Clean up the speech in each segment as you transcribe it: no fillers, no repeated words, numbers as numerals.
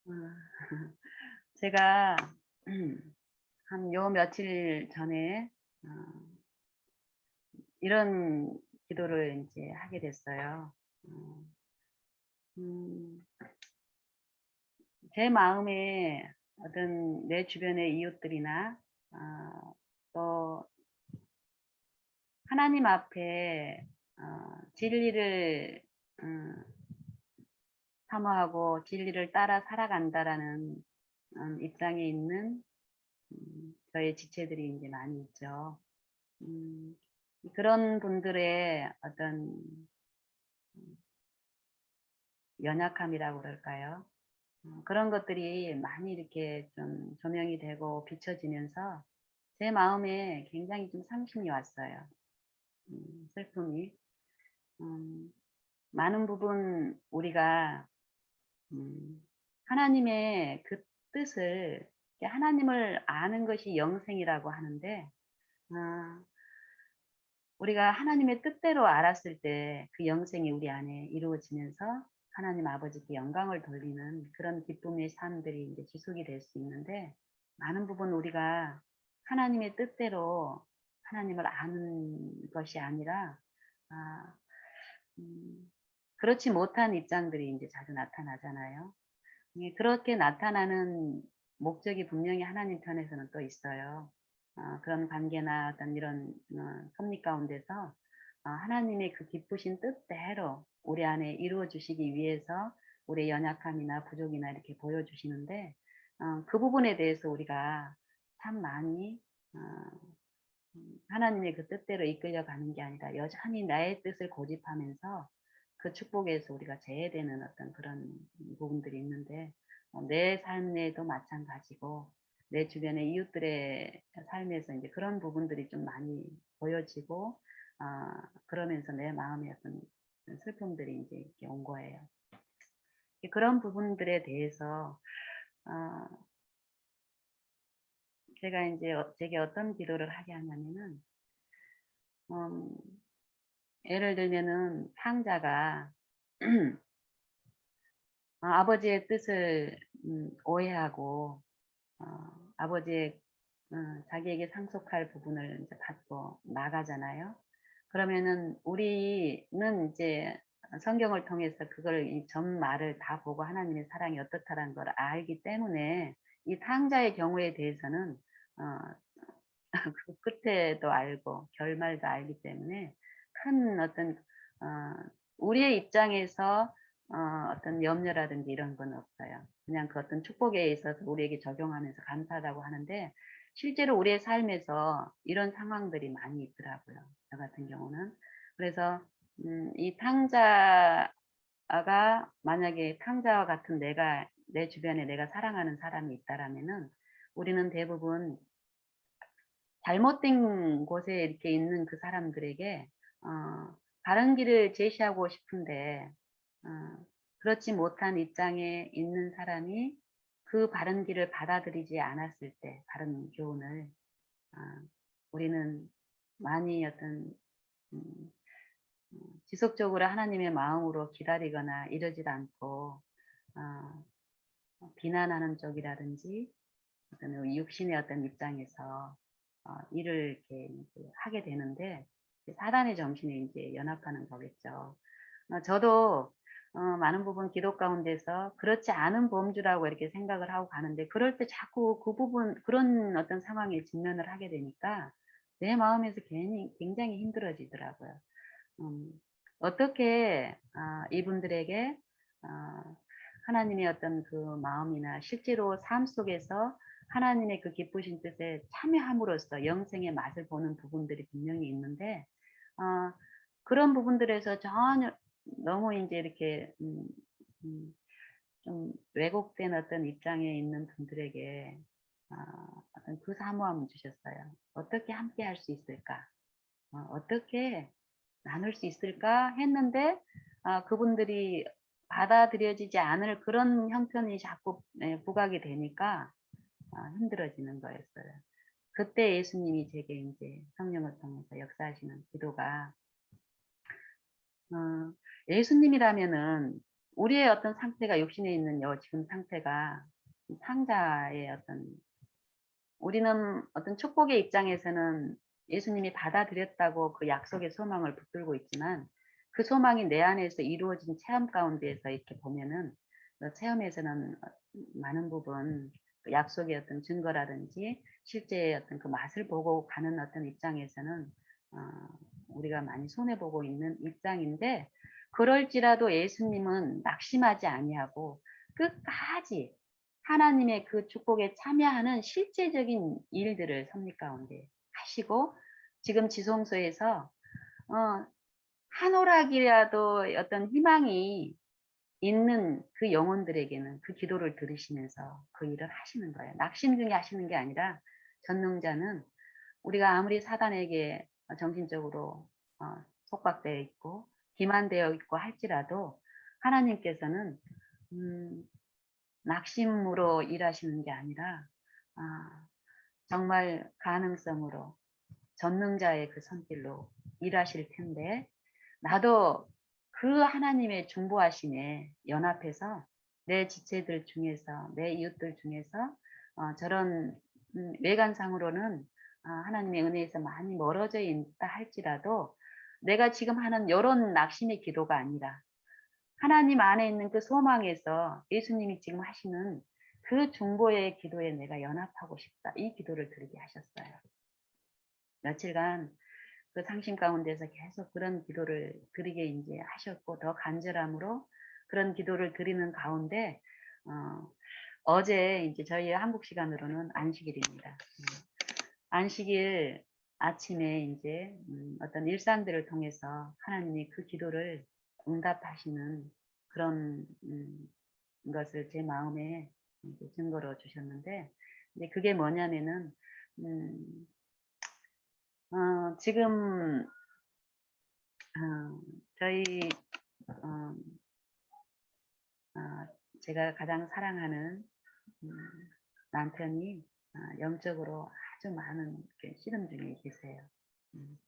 어, 제가 한 요 며칠 전에 어, 이런 기도를 이제 하게 됐어요. 어, 음, 제 마음에 어떤 내 주변의 이웃들이나 또 하나님 앞에 진리를 음, 사모하고 진리를 따라 살아간다라는 입장에 있는 저의 지체들이 이제 많이 있죠. 음, 그런 분들의 어떤 연약함이라고 그럴까요? 그런 것들이 많이 이렇게 좀 조명이 되고 비춰지면서 제 마음에 굉장히 좀 상심이 왔어요. 슬픔이. 음, 많은 부분 우리가 음, 하나님의 그 뜻을, 하나님을 아는 것이 영생이라고 하는데, 아, 우리가 하나님의 뜻대로 알았을 때 그 영생이 우리 안에 이루어지면서 하나님 아버지께 영광을 돌리는 그런 기쁨의 삶들이 이제 지속이 될 수 있는데, 많은 부분 우리가 하나님의 뜻대로 하나님을 아는 것이 아니라, 아, 그렇지 못한 입장들이 이제 자주 나타나잖아요. 예, 그렇게 나타나는 목적이 분명히 하나님 편에서는 또 있어요. 그런 관계나 어떤 이런 섭리 가운데서 하나님의 그 기쁘신 뜻대로 우리 안에 이루어 주시기 위해서 우리의 연약함이나 부족이나 이렇게 보여주시는데, 그 부분에 대해서 우리가 참 많이 하나님의 그 뜻대로 이끌려 가는 게 아니라 여전히 나의 뜻을 고집하면서 그 축복에서 우리가 제외되는 어떤 그런 부분들이 있는데, 내 삶에도 마찬가지고 내 주변의 이웃들의 삶에서 이제 그런 부분들이 좀 많이 보여지고, 그러면서 내 마음에 어떤 슬픔들이 이제 이렇게 온 거예요. 그런 부분들에 대해서 어, 제가 이제 제게 어떤 기도를 하게 하냐면은, 음, 예를 들면은 탕자가 아버지의 뜻을 오해하고 어, 아버지의 자기에게 상속할 부분을 이제 갖고 나가잖아요. 그러면은 우리는 이제 성경을 통해서 그걸 이 전 말을 다 보고 하나님의 사랑이 어떻다라는 걸 알기 때문에 이 탕자의 경우에 대해서는 그 끝에도 알고 결말도 알기 때문에 큰 어떤 우리의 입장에서 어떤 염려라든지 이런 건 없어요. 그냥 그 어떤 축복에 있어서 우리에게 적용하면서 감사하다고 하는데, 실제로 우리의 삶에서 이런 상황들이 많이 있더라고요. 저 같은 경우는. 그래서 이 탕자가 만약에 탕자와 같은 내 주변에 내가 사랑하는 사람이 있다라면은 우리는 대부분 잘못된 곳에 이렇게 있는 그 사람들에게 바른 길을 제시하고 싶은데, 어, 그렇지 못한 입장에 있는 사람이 그 바른 길을 받아들이지 않았을 때 바른 교훈을 어, 우리는 많이 어떤 음, 지속적으로 하나님의 마음으로 기다리거나 이러질 않고 비난하는 쪽이라든지 어떤 육신의 어떤 입장에서 일을 이렇게 이제 하게 되는데, 사단의 정신이 이제 연합하는 거겠죠. 저도 많은 부분 기도 가운데서 그렇지 않은 범주라고 이렇게 생각을 하고 가는데, 그럴 때 자꾸 그 부분 그런 어떤 상황에 직면을 하게 되니까 내 마음에서 굉장히 힘들어지더라고요. 음, 어떻게 이분들에게 하나님의 어떤 그 마음이나 실제로 삶 속에서 하나님의 그 기쁘신 뜻에 참여함으로써 영생의 맛을 보는 부분들이 분명히 있는데, 어, 그런 부분들에서 전혀 너무 이제 이렇게 좀 왜곡된 어떤 입장에 있는 분들에게 어떤 그 사모함을 주셨어요. 어떻게 함께 할 수 있을까? 어떻게 나눌 수 있을까 했는데, 그분들이 받아들여지지 않을 그런 형편이 자꾸 부각이 되니까 힘들어지는 거였어요. 그때 예수님이 제게 이제 성령을 통해서 역사하시는 기도가, 어, 예수님이라면은 우리의 어떤 상태가 육신에 있는 지금 상태가 상자의 어떤 우리는 어떤 축복의 입장에서는 예수님이 받아들였다고 그 약속의 소망을 붙들고 있지만 그 소망이 내 안에서 이루어진 체험 가운데에서 이렇게 보면은 그 체험에서는 많은 부분 그 약속의 어떤 증거라든지 실제의 어떤 그 맛을 보고 가는 어떤 입장에서는 어, 우리가 많이 손해 보고 있는 입장인데 그럴지라도 예수님은 낙심하지 아니하고 끝까지 하나님의 그 축복에 참여하는 실제적인 일들을 섭리 가운데 하시고 지금 지성소에서 어 한 오락이라도 어떤 희망이 있는 그 영혼들에게는 그 기도를 들으시면서 그 일을 하시는 거예요. 낙심 중에 하시는 게 아니라 전능자는 우리가 아무리 사단에게 정신적으로 속박되어 있고 기만되어 있고 할지라도 하나님께서는 음 낙심으로 일하시는 게 아니라 아 정말 가능성으로 전능자의 그 손길로 일하실 텐데 나도 그 하나님의 중보하심에 연합해서 내 지체들 중에서 내 이웃들 중에서 저런 외관상으로는 하나님의 은혜에서 많이 멀어져 있다 할지라도 내가 지금 하는 요런 낙심의 기도가 아니라 하나님 안에 있는 그 소망에서 예수님이 지금 하시는 그 중보의 기도에 내가 연합하고 싶다. 이 기도를 드리게 하셨어요. 며칠간 그 상심 가운데서 계속 그런 기도를 드리게 이제 하셨고 더 간절함으로 그런 기도를 드리는 가운데 어제 이제 저희 한국 시간으로는 안식일입니다. 안식일 아침에 이제 어떤 일상들을 통해서 하나님이 그 기도를 응답하시는 그런 것을 제 마음에 이제 증거로 주셨는데 근데 그게 뭐냐면은 음 지금 저희 어 제가 가장 사랑하는 음 남편이 영적으로 아주 많은 이렇게 씨름 중에 계세요. 음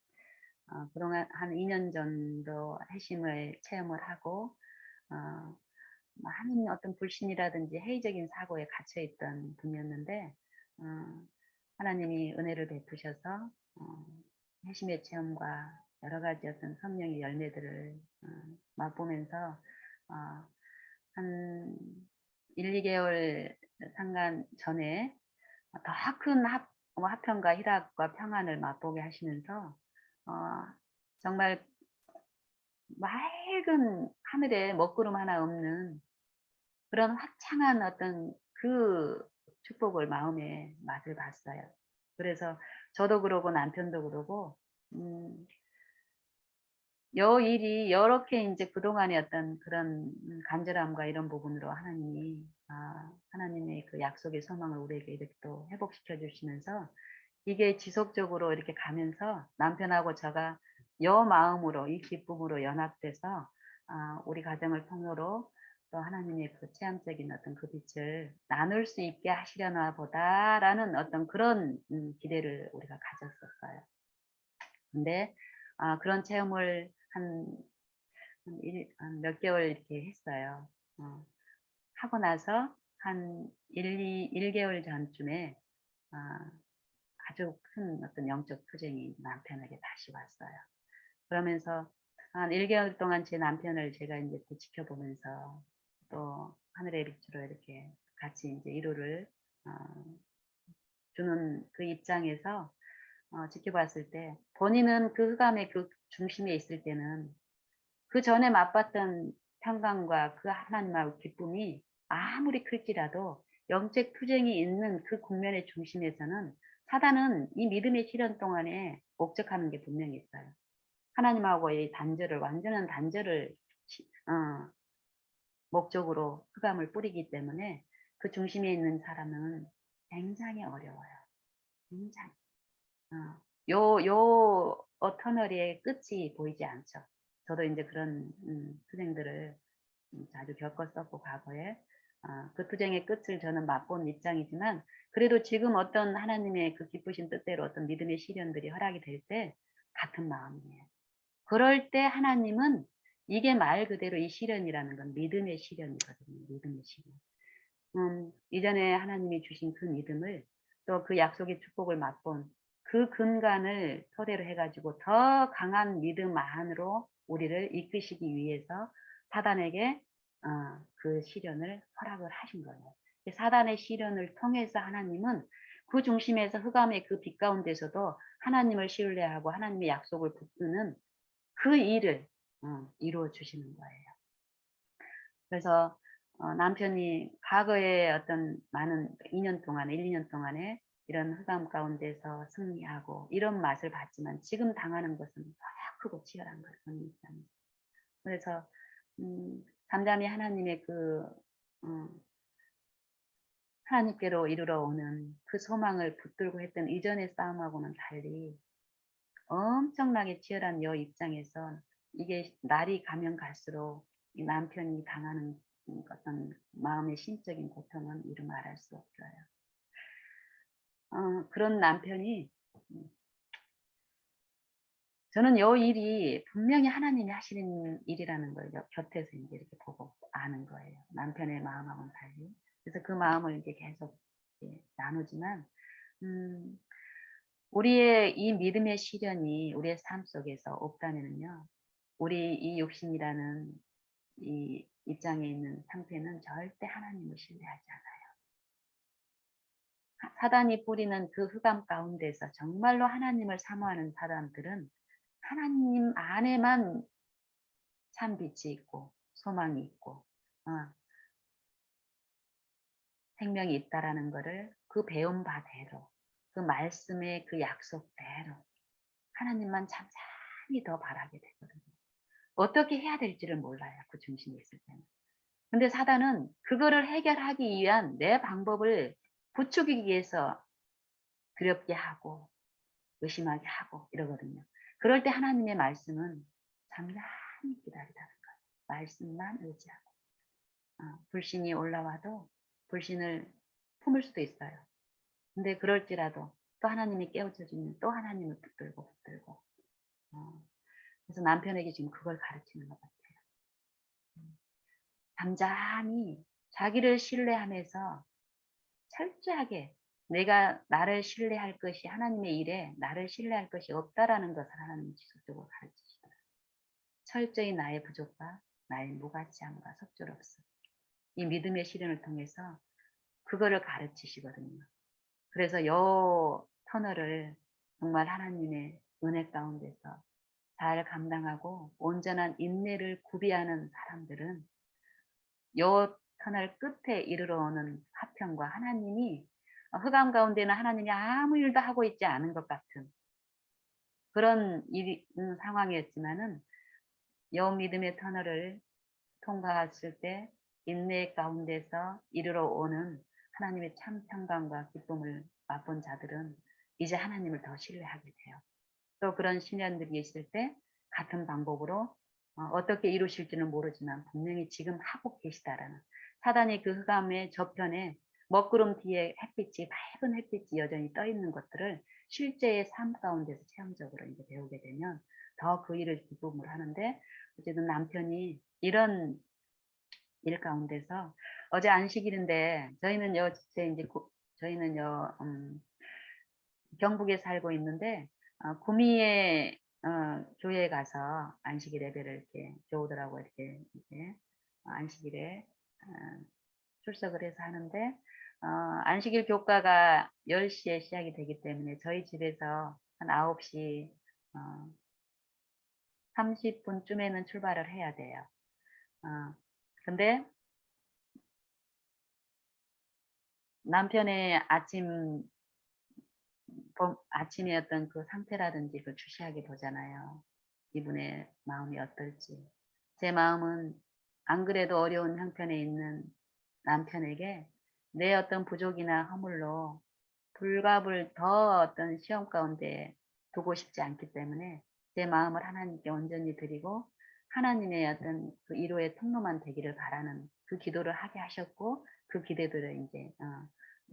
그동안 한 2년 정도 회심을 체험을 하고 어 많은 어떤 불신이라든지 회의적인 사고에 갇혀 있던 분이었는데 어 하나님이 은혜를 베푸셔서 회심의 체험과 여러 가지 어떤 성령의 열매들을 맛보면서 어 한 1-2개월 상간 전에 더 큰 화평과 희락과 평안을 맛보게 하시면서 어 정말 맑은 하늘에 먹구름 하나 없는 그런 화창한 어떤 그 축복을 마음에 맛을 봤어요. 그래서 저도 그러고 남편도 그러고 음 요 일이 요렇게 인제 그동안의 어떤 그런 간절함과 이런 부분으로 하나님이 하나님의 그 약속의 소망을 우리에게 이렇게 또 회복시켜 주시면서 이게 지속적으로 이렇게 가면서 남편하고 제가 요 마음으로 이 기쁨으로 연합돼서 우리 가정을 통로로 또 하나님의 그 체험적인 어떤 그 빛을 나눌 수 있게 하시려나 보다라는 어떤 그런 기대를 우리가 가졌었어요. 근데 그런 체험을 한 몇 개월 이렇게 했어요. 하고 나서 한 1 개월 전쯤에 아 아주 큰 어떤 영적 투쟁이 남편에게 다시 왔어요. 그러면서 한 1 개월 동안 제 남편을 제가 인제 이렇게 지켜보면서 또 하늘의 빛으로 이렇게 같이 인제 위로를 어 주는 그 입장에서 지켜봤을 때 본인은 그 흑암의 그 중심에 있을 때는 그전에 맛봤던 평강과 그 하나님의 기쁨이 아무리 클지라도 영적 투쟁이 있는 그 국면의 중심에서는 사단은 이 믿음의 시련 동안에 목적하는 게 분명히 있어요. 하나님하고의 단절을 완전한 단절을 목적으로 흑암을 뿌리기 때문에 그 중심에 있는 사람은 굉장히 어려워요. 굉장히. 터널의 끝이 보이지 않죠. 저도 인제 그런 투쟁들을 자주 겪었었고 과거에 그 투쟁의 끝을 저는 맛본 입장이지만 그래도 지금 어떤 하나님의 그 기쁘신 뜻대로 어떤 믿음의 시련들이 허락이 될 때 같은 마음이에요. 그럴 때 하나님은 이게 말 그대로 이 시련이라는 건 믿음의 시련이거든요. 믿음의 시련. 이전에 하나님이 주신 그 믿음을 또 그 약속의 축복을 맛본 그 근간을 토대로 해가지고 더 강한 믿음 안으로 우리를 이끄시기 위해서 사단에게 그 시련을 허락을 하신 거예요. 사단의 시련을 통해서 하나님은 그 중심에서 흑암의 그 빛 가운데서도 하나님을 신뢰하고 하나님의 약속을 붙드는 그 일을 이루어 주시는 거예요. 그래서 남편이 과거에 어떤 많은 2년 동안에 1, 2년 동안에 이런 흑암 가운데서 승리하고 이런 맛을 봤지만 지금 당하는 것은 더 크고 치열한 거예요. 본인 입장에서. 그래서 잠잠히 하나님의 그 하나님께로 이르러 오는 그 소망을 붙들고 했던 이전의 싸움하고는 달리 엄청나게 치열한 여 입장에서 이게 날이 가면 갈수록 이 남편이 당하는 어떤 마음의 심적인 고통은 이루 말할 수 없어요. 그런 남편이 저는 요 일이 분명히 하나님이 하시는 일이라는 걸 곁에서 이제 이렇게 보고 아는 거예요. 남편의 마음하고는 달리. 그래서 그 마음을 이제 계속 나누지만, 음, 우리의 이 믿음의 시련이 우리의 삶 속에서 없다면요, 우리 이 육신이라는 이 입장에 있는 상태는 절대 하나님을 신뢰하지 않아요. 사단이 뿌리는 그 흑암 가운데서 정말로 하나님을 사모하는 사람들은 하나님 안에만 참 빛이 있고 소망이 있고 생명이 있다라는 것을 그 배운 바대로 그 말씀의 그 약속대로 하나님만 잠잠히 더 바라게 되거든요. 어떻게 해야 될지를 몰라요. 그 중심에 있을 때는. 근데 사단은 그거를 해결하기 위한 내 방법을 부추기기 위해서 두렵게 하고 의심하게 하고 이러거든요. 그럴 때 하나님의 말씀은 잠잠히 기다리라는 거예요. 말씀만 의지하고. 불신이 올라와도 불신을 품을 수도 있어요. 근데 그럴지라도 또 하나님이 깨우쳐주면 또 하나님을 붙들고. 그래서 남편에게 지금 그걸 가르치는 것 같아요. 잠잠히 자기를 신뢰하면서 철저하게 내가 나를 신뢰할 것이 하나님의 일에 나를 신뢰할 것이 없다라는 것을 하나님이 지속적으로 가르치시더라고요. 철저히 나의 부족과 나의 무가치함과 속절없음. 이 믿음의 시련을 통해서 그거를 가르치시거든요. 그래서 요 터널을 정말 하나님의 은혜 가운데서 잘 감당하고 온전한 인내를 구비하는 사람들은 요 터널 끝에 이르러 오는 화평과 하나님이 흑암 가운데는 하나님이 아무 일도 하고 있지 않은 것 같은 그런 상황이었지만은 요 믿음의 터널을 통과했을 때 인내 가운데서 이르러 오는 하나님의 참 평강과 기쁨을 맛본 자들은 이제 하나님을 더 신뢰하게 돼요. 또 그런 시련들이 있을 때 같은 방법으로 어떻게 이루실지는 모르지만 분명히 지금 하고 계시다라는 사단이 그 흑암의 저편에 먹구름 뒤에 햇빛이 밝은 햇빛이 여전히 떠 있는 것들을 실제의 삶 가운데서 체험적으로 이제 배우게 되면 더 그 일을 기쁨으로 하는데 어쨌든 남편이 이런 일 가운데서 어제 안식일인데 저희는요 이제 저희는요 경북에 살고 있는데 구미에 교회에 가서 안식일 예배를 이렇게 교우들하고 이렇게 안식일에 출석을 해서 하는데 안식일 교과가 10시에 시작이 되기 때문에 저희 집에서 한 9시 30분쯤에는 출발을 해야 돼요. 근데 남편의 아침에 어떤 그 상태라든지 그 주시하게 보잖아요. 이분의 마음이 어떨지. 제 마음은 안 그래도 어려운 형편에 있는 남편에게 내 어떤 부족이나 허물로 불갑을 더 어떤 시험 가운데 두고 싶지 않기 때문에 제 마음을 하나님께 온전히 드리고 하나님의 어떤 그 위로의 통로만 되기를 바라는 그 기도를 하게 하셨고 그 기대들을 이제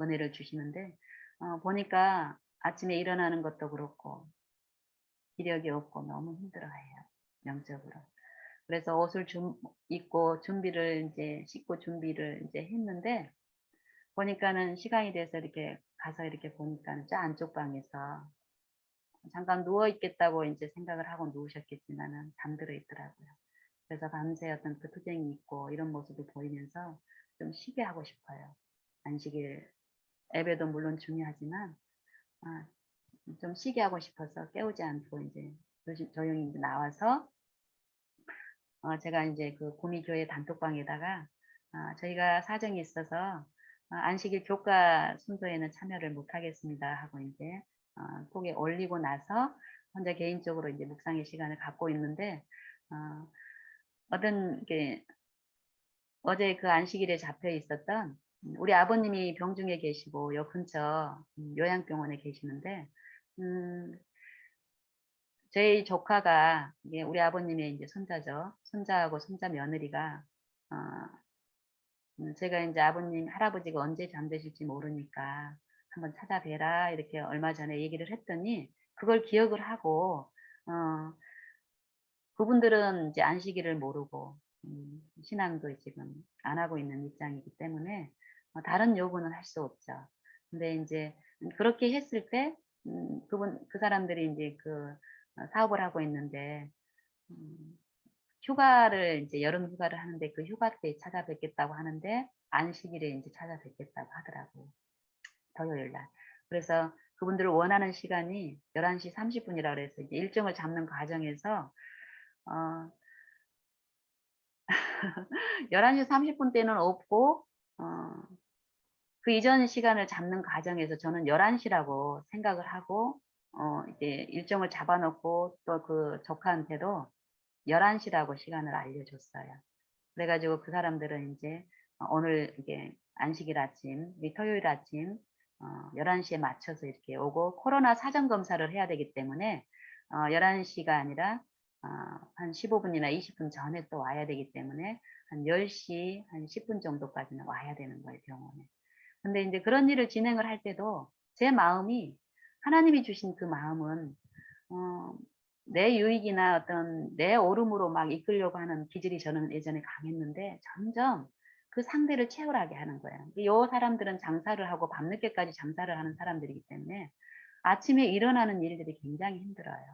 은혜를 주시는데 보니까 아침에 일어나는 것도 그렇고 기력이 없고 너무 힘들어해요. 영적으로. 그래서 옷을 입고 준비를 이제 씻고 준비를 이제 했는데 보니까는 시간이 돼서 이렇게 가서 이렇게 보니까는 저 안쪽 방에서 잠깐 누워 있겠다고 인제 생각을 하고 누우셨겠지만은 잠들어 있더라고요. 그래서 밤새 어떤 그 투쟁이 있고 이런 모습을 보이면서 좀 쉬게 하고 싶어요. 안식일 예배도 물론 중요하지만 아 좀 쉬게 하고 싶어서 깨우지 않고 인제 조용히 인제 나와서 제가 인제 그 구미교회 단톡방에다가 저희가 사정이 있어서 안식일 교가 순서에는 참여를 못 하겠습니다 하고 인제 톡에 올리고 나서 혼자 개인적으로 이제 묵상의 시간을 갖고 있는데 어 어떤 게 어제 그 안식일에 잡혀 있었던 우리 아버님이 병중에 계시고 요 근처 요양병원에 계시는데 음 저희 조카가 이게 우리 아버님의 인제 손자죠. 손자하고 손자 며느리가 어 제가 인제 "아버님, 할아버지가 언제 잠드실지 모르니까 한번 찾아뵈라." 이렇게 얼마 전에 얘기를 했더니 그걸 기억을 하고 어 그분들은 이제 안식일을 모르고 신앙도 지금 안 하고 있는 입장이기 때문에 다른 요구는 할 수 없죠. 근데 인제 그렇게 했을 때 그 사람들이 인제 사업을 하고 있는데 음 휴가를 인제 여름 휴가를 하는데 그 휴가 때 찾아뵙겠다고 하는데 안식일에 인제 찾아뵙겠다고 하더라고요, 토요일 날. 그래서 그분들 원하는 시간이 11시 30 분이라 그래서 이제 일정을 잡는 과정에서 어 11시 30분 때는 없고 어 그 이전 시간을 잡는 과정에서 저는 11 시라고 생각을 하고 이제 일정을 잡아 놓고 또 그 조카한테도 11 시라고 시간을 알려줬어요. 그래 가지고 그 사람들은 인제 오늘 이게 안식일 아침 토요일 아침 11 시에 맞춰서 이렇게 오고 코로나 사전 검사를 해야 되기 때문에 11 시가 아니라 한 15 분이나 20분 전에 또 와야 되기 때문에 한 10시 한 10분 정도까지는 와야 되는 거예요, 병원에. 근데 인제 그런 일을 진행을 할 때도 제 마음이 하나님이 주신 그 마음은 어 내 유익이나 어떤 내 옳음으로 막 이끌려고 하는 기질이 저는 예전에 강했는데 점점 그 상대를 채울하게 하는 거예요. 요 사람들은 장사를 하고 밤늦게까지 장사를 하는 사람들이기 때문에 아침에 일어나는 일들이 굉장히 힘들어요.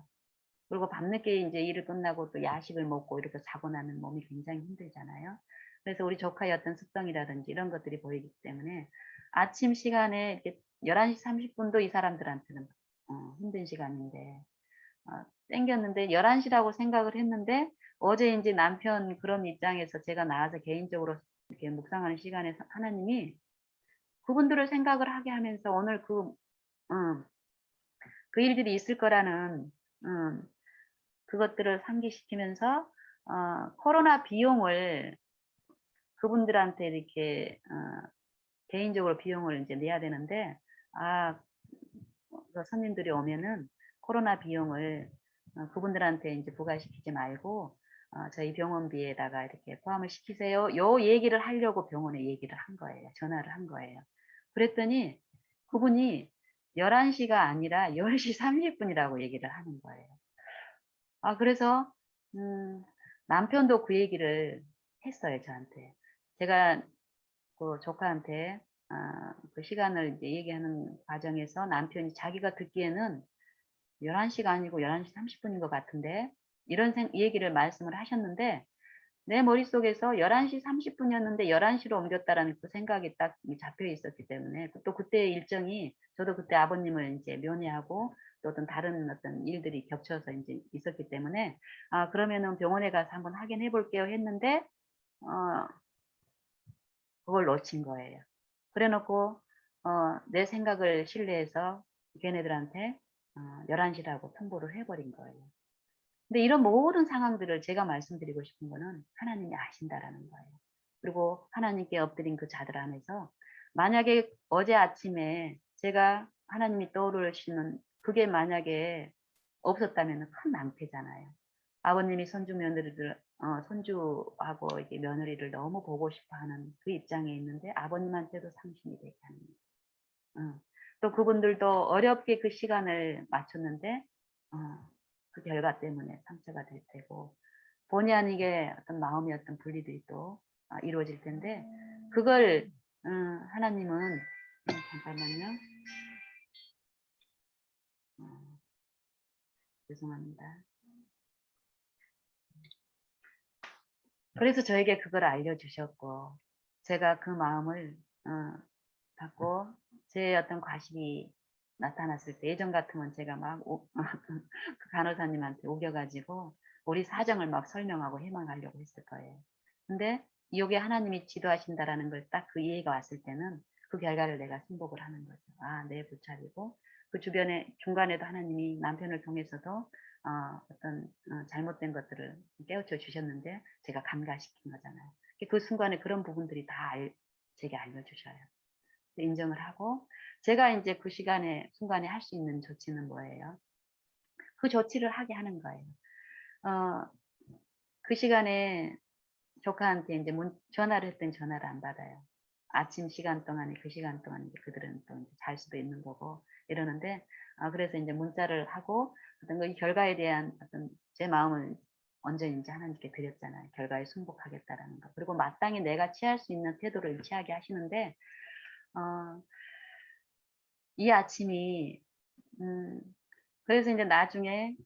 그리고 밤늦게 인제 일을 끝나고 또 야식을 먹고 이렇게 자고 나면 몸이 굉장히 힘들잖아요. 그래서 우리 조카의 어떤 습성이라든지 이런 것들이 보이기 때문에 아침 시간에 이렇게 11시 30 분도 이 사람들한테는 힘든 시간인데 땡겼는데 11 시라고 생각을 했는데 어제 인제 남편 그런 입장에서 제가 나와서 개인적으로 이렇게 묵상하는 시간에 하나님이 그분들을 생각을 하게 하면서 오늘 그 일들이 있을 거라는 음 그것들을 상기시키면서 코로나 비용을 그분들한테 이렇게 개인적으로 비용을 인제 내야 되는데 아 그 손님들이 오면은 코로나 비용을 그분들한테 인제 부과시키지 말고 저희 병원비에다가 이렇게 포함을 시키세요. 요 얘기를 하려고 병원에 얘기를 한 거예요. 전화를 한 거예요. 그랬더니 그분이 11 시가 아니라 10시 30 분이라고 얘기를 하는 거예요. 그래서 음 남편도 그 얘기를 했어요, 저한테. 제가 그 조카한테 그 시간을 이제 얘기하는 과정에서 남편이 자기가 듣기에는 11 시가 아니고 11시 30 분인 것 같은데 이런 얘기를 말씀을 하셨는데 내 머릿속에서 11시 30 분이었는데 11 시로 옮겼다라는 그 생각이 딱 잡혀 있었기 때문에 또 그때의 일정이 저도 그때 아버님을 인제 면회하고 또 어떤 다른 어떤 일들이 겹쳐서 인제 있었기 때문에 '아 그러면은 병원에 가서 한번 확인해 볼게요.' 했는데 어 그걸 놓친 거예요. 그래 놓고 내 생각을 신뢰해서 걔네들한테 11 시라고 통보를 해 버린 거예요. 근데 이런 모든 상황들을 제가 말씀드리고 싶은 거는 하나님이 아신다라는 거예요. 그리고 하나님께 엎드린 그 자들 안에서 만약에 어제 아침에 제가 하나님이 떠오르시는 그게 만약에 없었다면은 큰 낭패잖아요. 아버님이 손주 며느리들 손주하고 이게 며느리를 너무 보고 싶어 하는 그 입장에 있는데 아버님한테도 상심이 되게 하는 또 그분들도 어렵게 그 시간을 맞췄는데 어 그 결과 때문에 상처가 될 테고 본의 아니게 어떤 마음의 어떤 분리들이 또 이루어질 텐데 그걸 하나님은 잠깐만요. 어, 죄송합니다. 그래서 저에게 그걸 알려주셨고 제가 그 마음을 받고 제 어떤 과실이 나타났을 때 예전 같으면 제가 막 그 간호사님한테 우겨 가지고 우리 사정을 막 설명하고 해명하려고 했을 거예요. 근데 요게 하나님이 지도하신다라는 걸 딱 그 이해가 왔을 때는 그 결과를 내가 승복을 하는 거죠. 아 내 불찰이고 그 주변에 중간에도 하나님이 남편을 통해서도 어떤 잘못된 것들을 깨우쳐 주셨는데 제가 간과시킨 거잖아요. 그 순간에 그런 부분들이 다 제게 알려주셔요. 인정을 하고 제가 인제 그 순간에 할 수 있는 조치는 뭐예요? 그 조치를 하게 하는 거예요. 어 그 시간에 조카한테 인제 전화를 했더니 전화를 안 받아요. 아침 시간 동안에 그 시간 동안 이제 그들은 또 인제 잘 수도 있는 거고 이러는데 그래서 인제 문자를 하고 어떤 그 결과에 대한 어떤 제 마음을 온전히 인제 하나님께 드렸잖아요. 결과에 순복하겠다라는 거. 그리고 마땅히 내가 취할 수 있는 태도를 취하게 하시는데 어 이 아침이 음 그래서 인제 나중에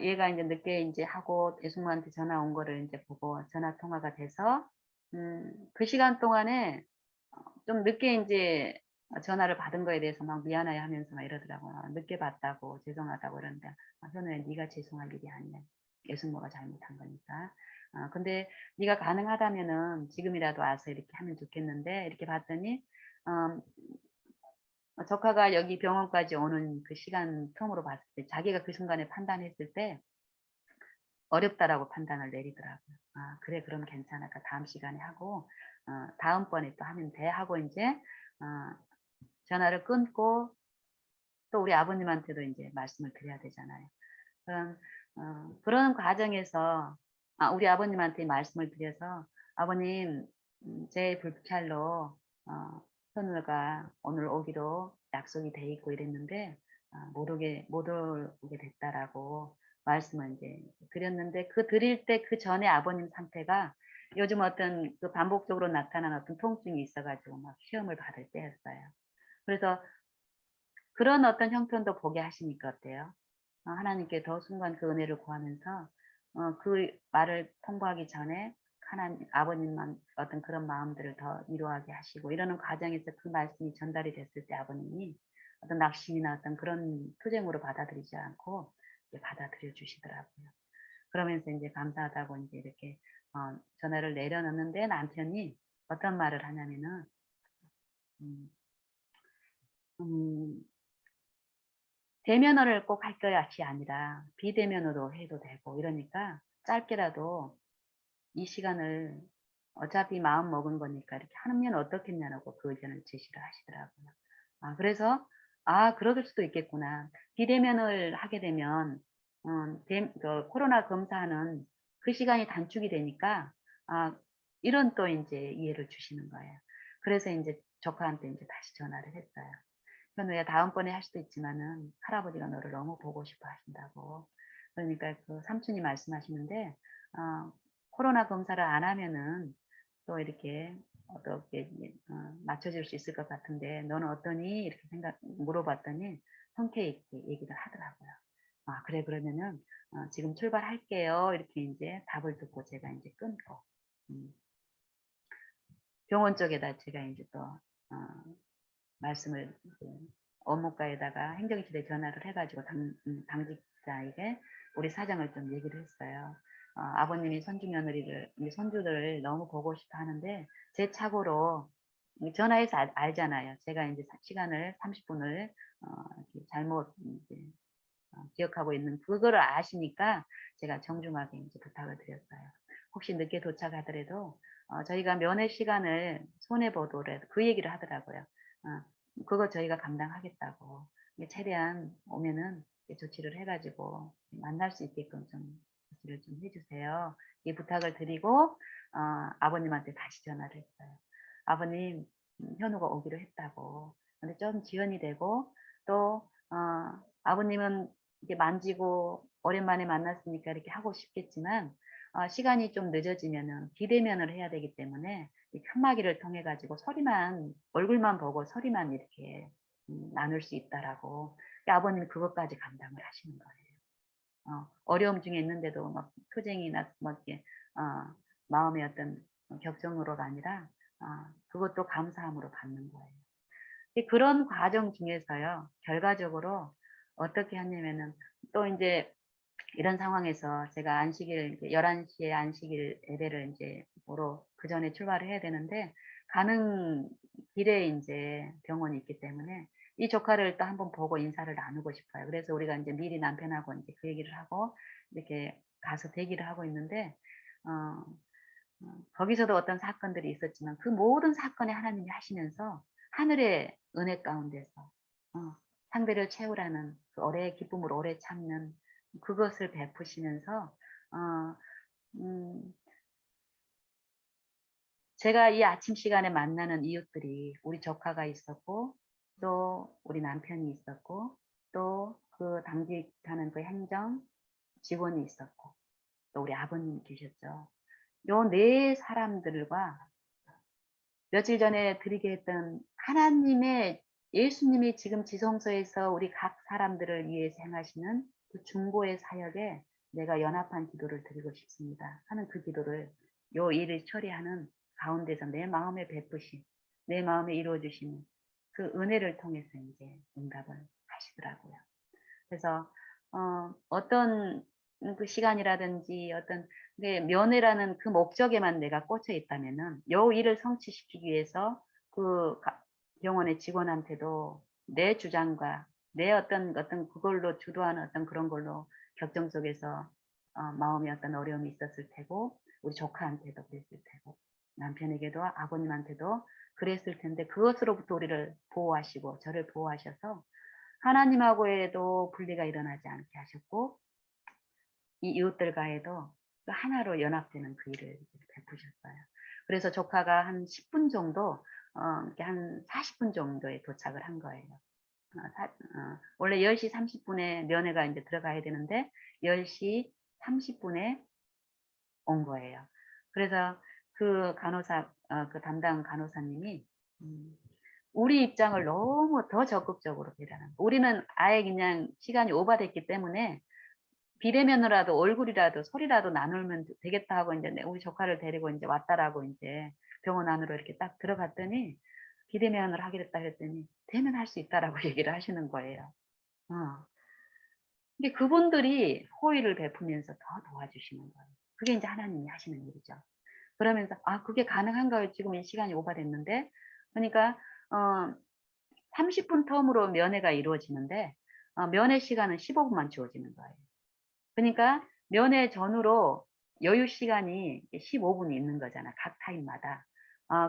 얘가 인제 늦게 인제 하고 대숙모한테 전화 온 거를 인제 보고 전화 통화가 돼서 그 시간 동안에 좀 늦게 인제 전화를 받은 거에 대해서 막 미안해하면서 막 이러더라고요. 늦게 받다고 죄송하다고 이러는데 현우야 네가 죄송할 일이 아니야. 예숙모가 잘못한 거니까. 근데 네가 가능하다면은 지금이라도 와서 이렇게 하면 좋겠는데 이렇게 봤더니 어 조카가 여기 병원까지 오는 그 시간 텀으로 봤을 때 자기가 그 순간에 판단했을 때 어렵다라고 판단을 내리더라고요. '아 그래 그럼 괜찮아. 그러니까 다음 시간에 하고 다음번에 또 하면 돼.' 하고 인제 어 전화를 끊고 또 우리 아버님한테도 인제 말씀을 드려야 되잖아요. 그런 그런 과정에서 우리 아버님한테 말씀을 드려서 "아버님 제 불찰로 현우가 오늘 오기로 약속이 돼 있고 이랬는데 못 오게 됐다."라고 말씀을 인제 드렸는데 그 드릴 때 그전에 아버님 상태가 요즘 어떤 그 반복적으로 나타나는 어떤 통증이 있어 가지고 막 시험을 받을 때였어요. 그래서 그런 어떤 형편도 보게 하시니까 어때요? 하나님께 더 순간 그 은혜를 구하면서 그 말을 통보하기 전에 하나님 아버님만 어떤 그런 마음들을 더 위로하게 하시고 이러는 과정에서 그 말씀이 전달이 됐을 때 아버님이 어떤 낙심이나 어떤 그런 투쟁으로 받아들이지 않고 이제 받아들여 주시더라고요. 그러면서 인제 감사하다고 인제 이렇게 전화를 내려놓는데 남편이 어떤 말을 하냐면은 음 음 대면어를 꼭 할 것이 아니라 비대면으로 해도 되고 이러니까 짧게라도 이 시간을 어차피 마음 먹은 거니까 이렇게 하면 어떻겠냐라고 그 의견을 제시를 하시더라고요. 그래서 '아 그럴 수도 있겠구나.' 비대면을 하게 되면 코로나 검사는 그 시간이 단축이 되니까 이런 또 인제 이해를 주시는 거예요. 그래서 인제 조카한테 인제 다시 전화를 했어요. "현우야 다음번에 할 수도 있지만은 할아버지가 너를 너무 보고 싶어 하신다."고. 그러니까 그 삼촌이 말씀하시는데 코로나 검사를 안 하면은 또 이렇게 어떻게 이제 맞춰 줄 수 있을 것 같은데 "너는 어떠니?" 이렇게 물어봤더니 흔쾌히 이렇게 얘기를 하더라고요. 그래 그러면은 지금 출발할게요." 이렇게 인제 답을 듣고 제가 인제 끊고 음 병원 쪽에다 제가 인제 또 말씀을 이제 업무과에다가 행정실에 전화를 해 가지고 당직자에게 우리 사정을 좀 얘기를 했어요. 아버님이 손주 며느리를 이 손주들을 너무 보고 싶어 하는데 제 착오로 전화해서 알잖아요. 제가 인제 시간을 30 분을 이렇게 잘못 인제 기억하고 있는 그거를 아시니까 제가 정중하게 인제 부탁을 드렸어요. 혹시 늦게 도착하더라도 저희가 면회 시간을 손해 보더라도 그 얘기를 하더라고요. 그거 저희가 감당하겠다고. 최대한 오면은 조치를 해 가지고 만날 수 있게끔 좀 조치를 좀 해 주세요. 이 부탁을 드리고 아버님한테 다시 전화를 했어요. "아버님 현우가 오기로 했다고. 근데 좀 지연이 되고 또 아버님은 이렇게 만지고 오랜만에 만났으니까 이렇게 하고 싶겠지만 시간이 좀 늦어지면은 비대면을 해야 되기 때문에 이 칸막이를 통해 가지고 소리만 얼굴만 보고 소리만 이렇게 나눌 수 있다라고. 아버님이 그것까지 감당을 하시는 거예요. 어려움 중에 있는데도 막 투쟁이나 뭐 이렇게 마음의 어떤 격정으로가 아니라 그것도 감사함으로 받는 거예요. 그런 과정 중에서요. 결과적으로 어떻게 하냐면은 또 인제 이런 상황에서 제가 안식일 이제 11 시에 안식일 예배를 인제 보러 그전에 출발을 해야 되는데 가는 길에 인제 병원이 있기 때문에 이 조카를 또 한번 보고 인사를 나누고 싶어요. 그래서 우리가 인제 미리 남편하고 인제 그 얘기를 하고 이렇게 가서 대기를 하고 있는데 어 거기서도 어떤 사건들이 있었지만 그 모든 사건에 하나님이 하시면서 하늘의 은혜 가운데서 어 상대를 채우라는 그 오래 기쁨을 오래 참는 그것을 베푸시면서 어 음 제가 이 아침 시간에 만나는 이웃들이 우리 조카가 있었고 또 우리 남편이 있었고 또 그 당직하는 그 행정 직원이 있었고 또 우리 아버님이 계셨죠. 요 네 사람들과 며칠 전에 드리게 했던 하나님의 예수님이 지금 지성소에서 우리 각 사람들을 위해서 행하시는 그 중보의 사역에 내가 연합한 기도를 드리고 싶습니다 하는 그 기도를 요 일을 처리하는 가운데서 내 마음에 베푸신 내 마음에 이루어 주시는 그 은혜를 통해서 인제 응답을 하시더라고요. 그래서 어떤 그 시간이라든지 어떤 네 면회라는 그 목적에만 내가 꽂혀 있다면은 요 일을 성취시키기 위해서 그 병원의 직원한테도 내 주장과 내 어떤 그걸로 주도하는 어떤 그런 걸로 격정 속에서 마음에 어떤 어려움이 있었을 테고 우리 조카한테도 그랬을 테고 남편에게도 아버님한테도 그랬을 텐데 그것으로부터 우리를 보호하시고 저를 보호하셔서 하나님하고에도 분리가 일어나지 않게 하셨고 이 이웃들과에도 그 하나로 연합되는 그 일을 이제 베푸셨어요. 그래서 조카가 한 10분 정도 이렇게 한 40분 정도에 도착을 한 거예요. 원래 10시 30 분에 면회가 인제 들어가야 되는데 10시 30 분에 온 거예요. 그래서 그 간호사 그 담당 간호사님이 음 우리 입장을 너무 더 적극적으로 배려하는 거. 우리는 아예 그냥 시간이 오바됐기 때문에 비대면으로라도 얼굴이라도 소리라도 나누면 되겠다 하고 인제 우리 조카를 데리고 인제 왔다라고 인제 병원 안으로 이렇게 딱 들어갔더니 비대면으로 하기로 했다 그랬더니 "대면할 수 있다."라고 얘기를 하시는 거예요. 어. 근데 그분들이 호의를 베푸면서 더 도와주시는 거예요. 그게 인제 하나님이 하시는 일이죠. 그러면서 "아 그게 가능한가요? 지금 이 시간이 오바됐는데." 그러니까 어 30분 텀으로 면회가 이루어지는데 면회 시간은 15 분만 주어지는 거예요. 그니까 면회 전후로 여유 시간이 15 분이 있는 거잖아, 각 타임마다.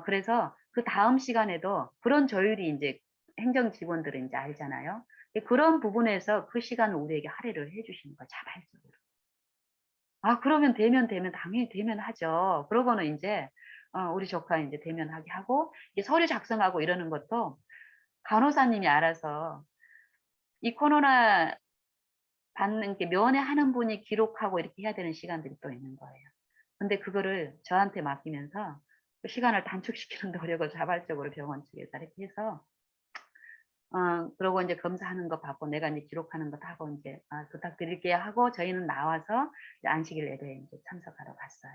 그래서 그다음 시간에도 그런 조율이 인제 행정 직원들은 인제 알잖아요. 그런 부분에서 그 시간을 우리에게 할애를 해 주시는 거야, 자발적으로. 그러면 대면 당연히 대면하죠. 그러고는 인제 우리 조카 인제 대면하게 하고 이 서류 작성하고 이러는 것도 간호사님이 알아서 이 코로나 받는 게 면회하는 분이 기록하고 이렇게 해야 되는 시간들이 또 있는 거예요. 근데 그거를 저한테 맡기면서 그 시간을 단축시키는 노력을 자발적으로 병원 측에서 이렇게 해서 그러고 인제 검사하는 거 받고 내가 인제 기록하는 거 다 하고 인제 부탁드릴게요 하고 저희는 나와서 이제 안식일 예배에 인제 참석하러 갔어요.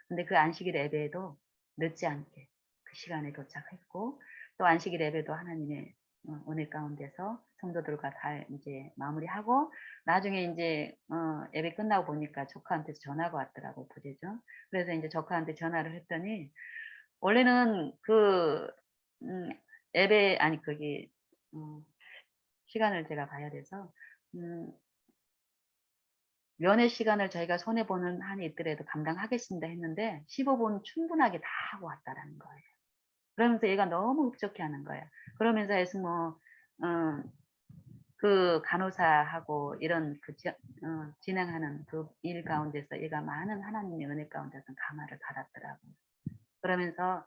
근데 그 안식일 예배에도 늦지 않게 그 시간에 도착했고 또 안식일 예배도 하나님의 은혜 가운데서 성도들과 잘 인제 마무리하고 나중에 인제 예배 끝나고 보니까 조카한테서 전화가 왔더라고요, 부재중. 그래서 인제 조카한테 전화를 했더니 원래는 그 음 예배 아니 거기 어 시간을 제가 봐야 돼서 음 면회 시간을 저희가 손해 보는 한이 있더라도 감당하겠습니다 했는데 15분 충분하게 다 하고 왔다라는 거예요. 그러면서 얘가 너무 흡족해하는 거예요. 그러면서 해서 뭐 그 간호사하고 이런 그 진행하는 그 일 가운데서 얘가 많은 하나님의 은혜 가운데서 감화를 받았더라고요. 그러면서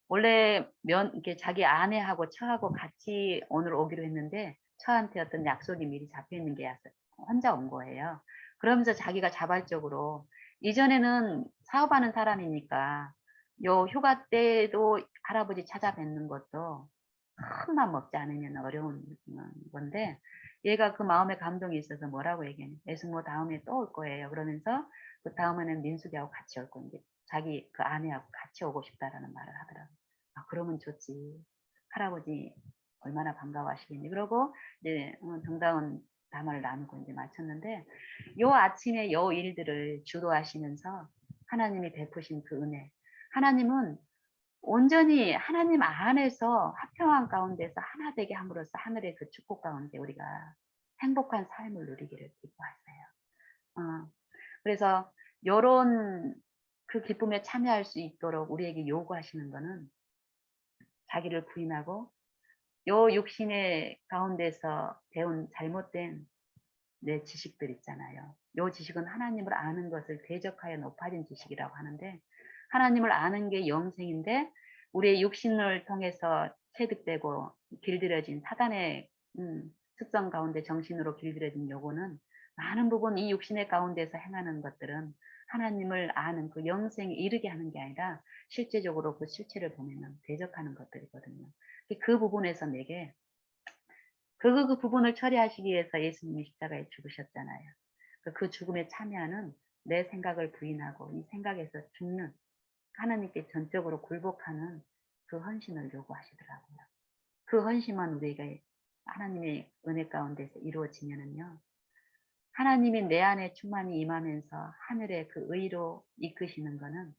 원래 이렇게 자기 아내하고 처하고 같이 오늘 오기로 했는데 처한테 어떤 약속이 미리 잡혀 있는 게 혼자 온 거예요. 그러면서 자기가 자발적으로 이전에는 사업하는 사람이니까 요 휴가 때도 할아버지 찾아뵙는 것도 큰 맘 먹지 않으면 어려운 건데, 얘가 그 마음에 감동이 있어서 뭐라고 얘기하냐. "애숙모 다음에 또 올 거예요." 그러면서 그다음에는 민숙이하고 같이 올 건데 자기 그 아내하고 같이 오고 싶다라는 말을 하더라고요. "아 그러면 좋지. 할아버지 얼마나 반가워하시겠니." 그러고 이제 정다운 담화를 나누고 인제 마쳤는데, 요 아침에 요 일들을 주도하시면서 하나님이 베푸신 그 은혜, 하나님은 온전히 하나님 안에서 화평한 가운데서 하나 되게 함으로써 하늘의 그 축복 가운데 우리가 행복한 삶을 누리기를 기뻐하세요. 어 그래서 요런 그 기쁨에 참여할 수 있도록 우리에게 요구하시는 거는, 자기를 부인하고 요 육신의 가운데서 배운 잘못된 내 지식들 있잖아요. 요 지식은 하나님을 아는 것을 대적하여 높아진 지식이라고 하는데, 하나님을 아는 게 영생인데 우리의 육신을 통해서 체득되고 길들여진 사단의 습성 가운데 정신으로 길들여진 요거는, 많은 부분 이 육신의 가운데서 행하는 것들은 하나님을 아는 그 영생에 이르게 하는 게 아니라 실제적으로 그 실체를 보면은 대적하는 것들이거든요. 그 부분에서 내게 그 부분을 처리하시기 위해서 예수님이 십자가에 죽으셨잖아요. 그 죽음에 참여하는 내 생각을 부인하고 이 생각에서 죽는, 하나님께 전적으로 굴복하는 그 헌신을 요구하시더라고요. 그 헌신만 우리에게 하나님의 은혜 가운데서 이루어지면은요, 하나님이 내 안에 충만히 임하면서 하늘의 그 의로 이끄시는 거는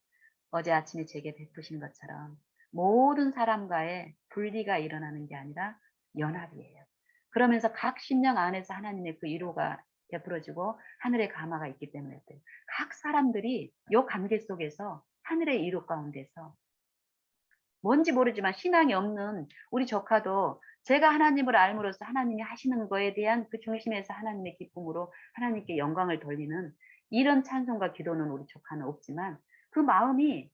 어제 아침에 제게 베푸신 것처럼 모든 사람과의 분리가 일어나는 게 아니라 연합이에요. 그러면서 각 심령 안에서 하나님의 그 위로가 베풀어지고 하늘의 감화가 있기 때문에 각 사람들이 요 관계 속에서 하늘의 위로 가운데서, 뭔지 모르지만 신앙이 없는 우리 조카도 제가 하나님을 알므로써 하나님이 하시는 거에 대한 그 중심에서 하나님의 기쁨으로 하나님께 영광을 돌리는 이런 찬송과 기도는 우리 조카는 없지만, 그 마음이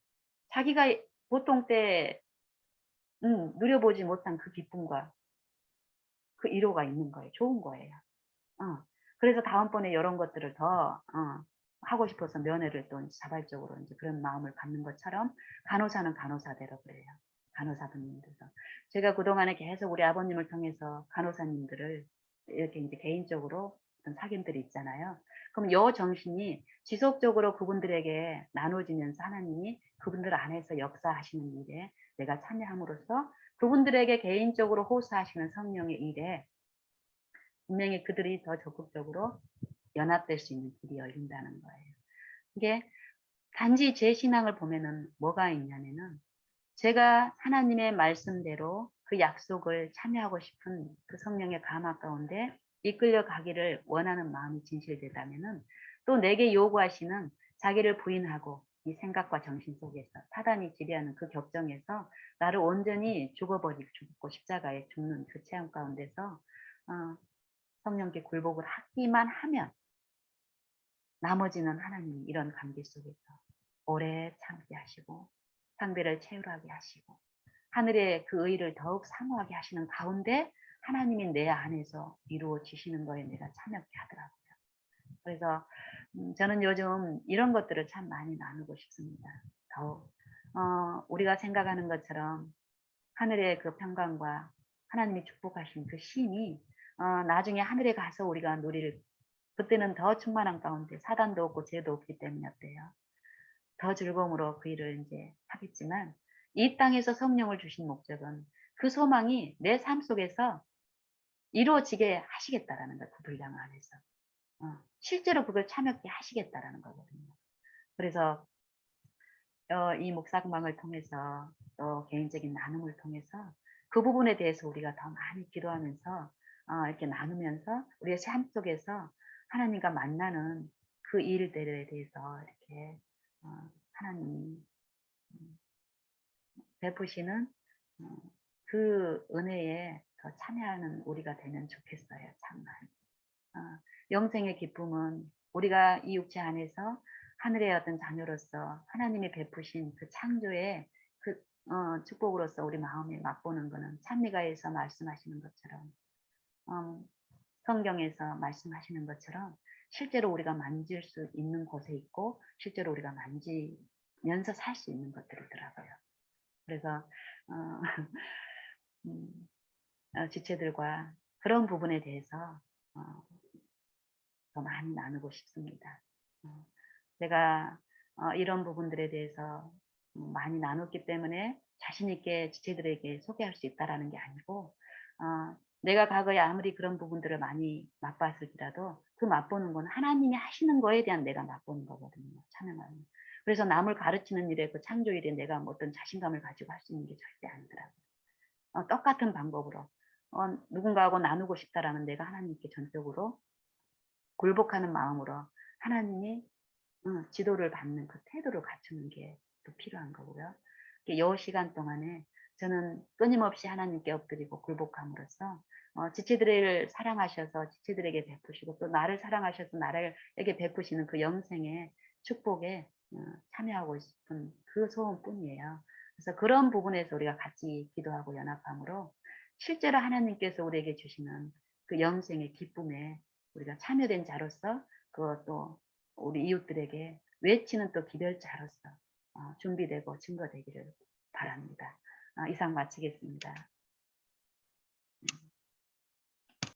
자기가 보통 때 누려보지 못한 그 기쁨과 그 위로가 있는 거예요. 좋은 거예요. 어. 그래서 다음번에 요런 것들을 더 하고 싶어서 면회를 또 인제 자발적으로 인제 그런 마음을 갖는 것처럼, 간호사는 간호사대로 그래요. 간호사분님들도. 제가 그동안에 계속 우리 아버님을 통해서 간호사님들을 이렇게 인제 개인적으로 어떤 사귐들이 있잖아요. 그럼 요 정신이 지속적으로 그분들에게 나눠지면서 하나님이 그분들 안에서 역사하시는 일에 내가 참여함으로써 그분들에게 개인적으로 호소하시는 성령의 일에 분명히 그들이 더 적극적으로 연합될 수 있는 길이 열린다는 거예요. 이게 단지 제 신앙을 보면은 뭐가 있냐면은, 제가 하나님의 말씀대로 그 약속을 참여하고 싶은 그 성령의 감화 가운데 이끌려 가기를 원하는 마음이 진실되다면은, 또 내게 요구하시는 자기를 부인하고 이 생각과 정신 속에서 사단이 지배하는 그 격정에서 나를 온전히 죽고 십자가에 죽는 그 체험 가운데서 어 성령께 굴복을 하기만 하면 나머지는 하나님이 이런 관계 속에서 오래 참게 하시고 상대를 채울하게 하시고 하늘의 그 의를 더욱 사모하게 하시는 가운데 하나님이 내 안에서 이루어지시는 거에 내가 참여케 하더라고요. 그래서 저는 요즘 이런 것들을 참 많이 나누고 싶습니다. 더욱 우리가 생각하는 것처럼 하늘의 그 평강과 하나님이 축복하신 그 쉼이 나중에 하늘에 가서 우리가 누릴, 그때는 더 충만한 가운데 사단도 없고 죄도 없기 때문에 어때요? 더 즐거움으로 그 일을 인제 하겠지만, 이 땅에서 성령을 주신 목적은 그 소망이 내 삶 속에서 이루어지게 하시겠다라는 거예요, 그 분량 안에서. 실제로 그걸 참여케 하시겠다라는 거거든요. 그래서 이 묵상방을 통해서 또 개인적인 나눔을 통해서 그 부분에 대해서 우리가 더 많이 기도하면서 이렇게 나누면서 우리의 삶 속에서 하나님과 만나는 그 일들에 대해서 이렇게 하나님이 베푸시는 어 그 은혜에 더 참여하는 우리가 되면 좋겠어요, 정말. 영생의 기쁨은 우리가 이 육체 안에서 하늘의 어떤 자녀로서 하나님이 베푸신 그 창조의 그 축복으로서 우리 마음에 맛보는 거는 찬미가에서 말씀하시는 것처럼, 음 성경에서 말씀하시는 것처럼 실제로 우리가 만질 수 있는 곳에 있고 실제로 우리가 만지면서 살 수 있는 것들이더라고요. 그래서 어 지체들과 그런 부분에 대해서 어 더 많이 나누고 싶습니다. 어 제가 이런 부분들에 대해서 많이 나눴기 때문에 자신 있게 지체들에게 소개할 수 있다라는 게 아니고 내가 과거에 아무리 그런 부분들을 많이 맛봤을지라도 그 맛보는 건 하나님이 하시는 거에 대한 내가 맛보는 거거든요, 찬양하면. 그래서 남을 가르치는 일에 그 창조 일에 내가 뭐 어떤 자신감을 가지고 할 수 있는 게 절대 아니더라고요. 똑같은 방법으로 누군가하고 나누고 싶다라면 내가 하나님께 전적으로 굴복하는 마음으로 하나님이 지도를 받는 그 태도를 갖추는 게 또 필요한 거고요. 요 시간 동안에 저는 끊임없이 하나님께 엎드리고 굴복함으로써 지체들을 사랑하셔서 지체들에게 베푸시고 또 나를 사랑하셔서 나에게 베푸시는 그 영생의 축복에 참여하고 싶은 그 소원뿐이에요. 그래서 그런 부분에서 우리가 같이 기도하고 연합함으로 실제로 하나님께서 우리에게 주시는 그 영생의 기쁨에 우리가 참여된 자로서 그것도 우리 이웃들에게 외치는 또 기별자로서 준비되고 증거되기를 바랍니다. 이상 마치겠습니다.